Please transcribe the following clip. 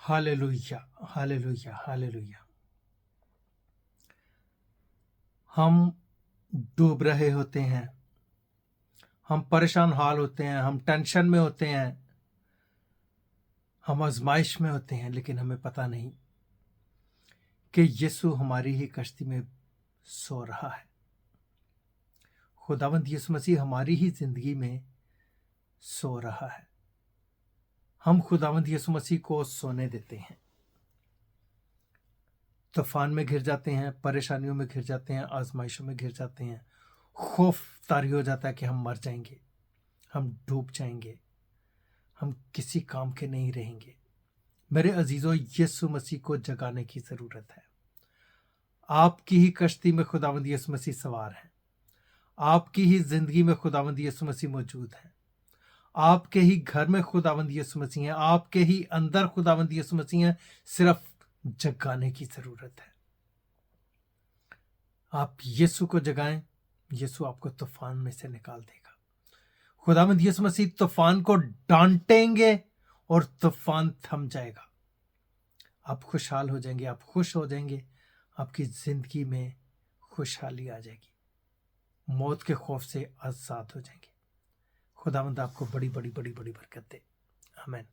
Hallelujah, hallelujah, hallelujah. हम डूब रहे होते हैं, हम परेशान हाल होते हैं, हम टेंशन में होते हैं, हम आजमाइश में होते हैं, लेकिन हमें पता नहीं कि यीशु हमारी ही कश्ती में सो रहा है। खुदावंद यीशु मसीह हमारी ही जिंदगी में सो रहा है। हम खुदावंद यीशु मसीह को सोने देते हैं। तूफान में घिर जाते हैं, परेशानियों में घिर जाते हैं, आजमाइशों में घिर जाते हैं, खौफ तारी हो जाता है कि हम मर जाएंगे, हम डूब जाएंगे, हम किसी काम के नहीं रहेंगे। मेरे अजीजों, यीशु मसीह को जगाने की जरूरत है। आपकी ही कश्ती में खुदावंद यीशु मसीह सवार है, आपकी ही जिंदगी में खुदावंद यीशु मसीह मौजूद है, आपके ही घर में खुदावंद यीशु मसीह है, आपके ही अंदर खुदावंद यीशु मसीह है। सिर्फ जगाने की जरूरत है। आप यीशु को जगाएं, यीशु आपको तूफान में से निकाल देगा। खुदावंद यीशु मसीह तूफान को डांटेंगे और तूफान थम जाएगा। आप खुशहाल हो जाएंगे, आप खुश हो जाएंगे, आपकी जिंदगी में खुशहाली आ जाएगी, मौत के खौफ से आजाद हो जाएंगे। खुदावंद आपको बड़ी बड़ी बड़ी बड़ी बरकत दे। आमीन।